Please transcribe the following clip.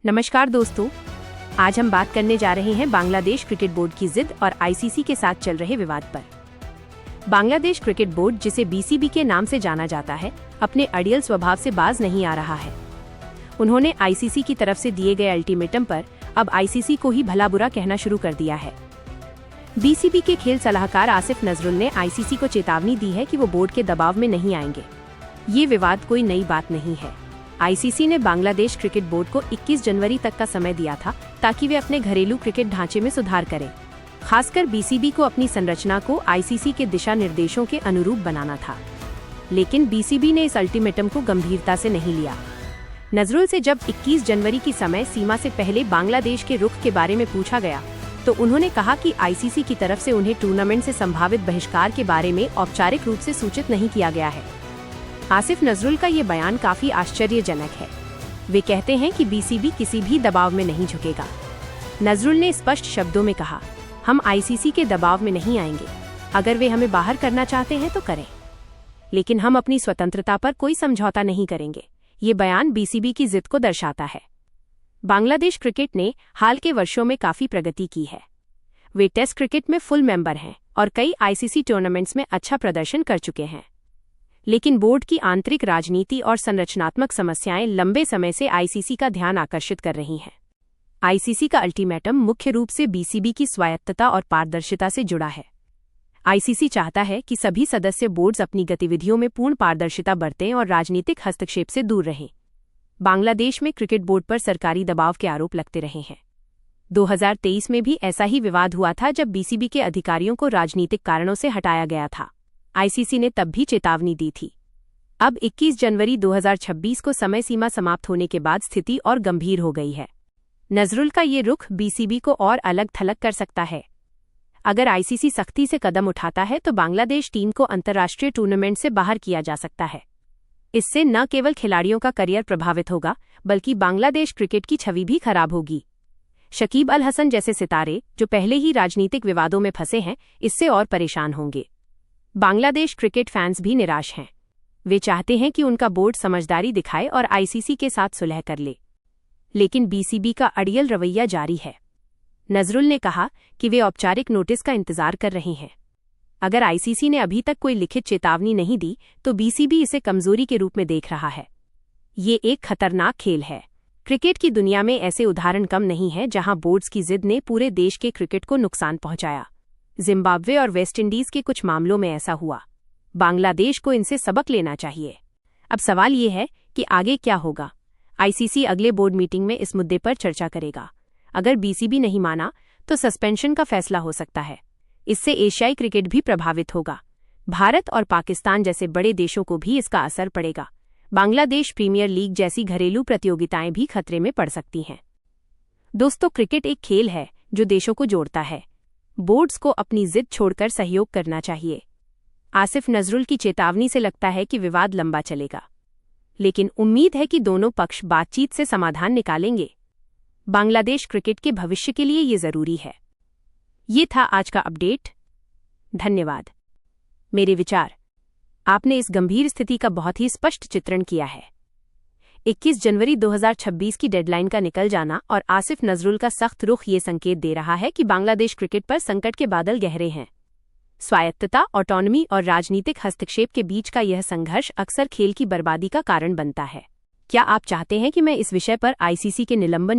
नमस्कार दोस्तों, आज हम बात करने जा रहे हैं बांग्लादेश क्रिकेट बोर्ड की जिद और आईसीसी के साथ चल रहे विवाद पर। बांग्लादेश क्रिकेट बोर्ड, जिसे बीसीबी के नाम से जाना जाता है, अपने अड़ियल स्वभाव से बाज नहीं आ रहा है। उन्होंने आईसीसी की तरफ से दिए गए अल्टीमेटम पर अब आईसीसी को ही भला बुरा कहना शुरू कर दिया है। बीसीबी के खेल सलाहकार आसिफ नजरुल ने आईसीसी को चेतावनी दी है कि वो बोर्ड के दबाव में नहीं आएंगे। ये विवाद कोई नई बात नहीं है। आईसीसी ने बांग्लादेश क्रिकेट बोर्ड को 21 जनवरी तक का समय दिया था ताकि वे अपने घरेलू क्रिकेट ढांचे में सुधार करें। खासकर बीसीबी को अपनी संरचना को आईसीसी के दिशा निर्देशों के अनुरूप बनाना था, लेकिन बीसीबी ने इस अल्टीमेटम को गंभीरता से नहीं लिया। नजरुल से जब 21 जनवरी की समय सीमा से पहले बांग्लादेश के रुख के बारे में पूछा गया तो उन्होंने कहा कि आईसीसी की तरफ से उन्हें टूर्नामेंट से संभावित बहिष्कार के बारे में औपचारिक रूप से सूचित नहीं किया गया है। आसिफ नजरुल का ये बयान काफी आश्चर्यजनक है। वे कहते हैं कि बीसीबी किसी भी दबाव में नहीं झुकेगा। नजरुल ने स्पष्ट शब्दों में कहा, हम आईसीसी के दबाव में नहीं आएंगे। अगर वे हमें बाहर करना चाहते हैं तो करें, लेकिन हम अपनी स्वतंत्रता पर कोई समझौता नहीं करेंगे। ये बयान बीसीबी की जिद को दर्शाता है। बांग्लादेश क्रिकेट ने हाल के वर्षों में काफी प्रगति की है। वे टेस्ट क्रिकेट में फुल मेंबर हैं और कई आईसीसी टूर्नामेंट्स में अच्छा प्रदर्शन कर चुके हैं, लेकिन बोर्ड की आंतरिक राजनीति और संरचनात्मक समस्याएं लंबे समय से आईसीसी का ध्यान आकर्षित कर रही हैं। आईसीसी का अल्टीमेटम मुख्य रूप से बीसीबी की स्वायत्तता और पारदर्शिता से जुड़ा है। आईसीसी चाहता है कि सभी सदस्य बोर्ड्स अपनी गतिविधियों में पूर्ण पारदर्शिता बरतें और राजनीतिक हस्तक्षेप से दूर रहें। बांग्लादेश में क्रिकेट बोर्ड पर सरकारी दबाव के आरोप लगते रहे हैं। 2023 में भी ऐसा ही विवाद हुआ था जब बीसीबी के अधिकारियों को राजनीतिक कारणों से हटाया गया था। आईसीसी ने तब भी चेतावनी दी थी। अब 21 जनवरी 2026 को समय सीमा समाप्त होने के बाद स्थिति और गंभीर हो गई है। नजरुल का ये रुख बीसीबी को और अलग थलग कर सकता है। अगर आईसीसी सख्ती से कदम उठाता है तो बांग्लादेश टीम को अंतर्राष्ट्रीय टूर्नामेंट से बाहर किया जा सकता है। इससे न केवल खिलाड़ियों का करियर प्रभावित होगा, बल्कि बांग्लादेश क्रिकेट की छवि भी खराब होगी। शकीब अल हसन जैसे सितारे, जो पहले ही राजनीतिक विवादों में फंसे हैं, इससे और परेशान होंगे। बांग्लादेश क्रिकेट फैंस भी निराश हैं। वे चाहते हैं कि उनका बोर्ड समझदारी दिखाए और आईसीसी के साथ सुलह कर ले, लेकिन बीसीबी का अड़ियल रवैया जारी है। नजरुल ने कहा कि वे औपचारिक नोटिस का इंतजार कर रहे हैं। अगर आईसीसी ने अभी तक कोई लिखित चेतावनी नहीं दी तो बीसीबी इसे कमजोरी के रूप में देख रहा है। ये एक खतरनाक खेल है। क्रिकेट की दुनिया में ऐसे उदाहरण कम नहीं हैं जहां बोर्ड्स की जिद ने पूरे देश के क्रिकेट को नुकसान पहुंचाया। जिम्बाब्वे और वेस्टइंडीज के कुछ मामलों में ऐसा हुआ। बांग्लादेश को इनसे सबक लेना चाहिए। अब सवाल ये है कि आगे क्या होगा। आईसीसी अगले बोर्ड मीटिंग में इस मुद्दे पर चर्चा करेगा। अगर बीसीबी नहीं माना तो सस्पेंशन का फैसला हो सकता है। इससे एशियाई क्रिकेट भी प्रभावित होगा। भारत और पाकिस्तान जैसे बड़े देशों को भी इसका असर पड़ेगा। बांग्लादेश प्रीमियर लीग जैसी घरेलू प्रतियोगिताएं भी खतरे में पड़ सकती हैं। दोस्तों, क्रिकेट एक खेल है जो देशों को जोड़ता है। बोर्ड्स को अपनी जिद छोड़कर सहयोग करना चाहिए। आसिफ नजरुल की चेतावनी से लगता है कि विवाद लंबा चलेगा, लेकिन उम्मीद है कि दोनों पक्ष बातचीत से समाधान निकालेंगे। बांग्लादेश क्रिकेट के भविष्य के लिए ये जरूरी है। ये था आज का अपडेट। धन्यवाद। मेरे विचार, आपने इस गंभीर स्थिति का बहुत ही स्पष्ट चित्रण किया है। 21 जनवरी 2026 की डेडलाइन का निकल जाना और आसिफ नजरुल का सख्त रुख ये संकेत दे रहा है कि बांग्लादेश क्रिकेट पर संकट के बादल गहरे हैं। स्वायत्तता, ऑटोनॉमी और राजनीतिक हस्तक्षेप के बीच का यह संघर्ष अक्सर खेल की बर्बादी का कारण बनता है। क्या आप चाहते हैं कि मैं इस विषय पर आईसीसी के निलंबन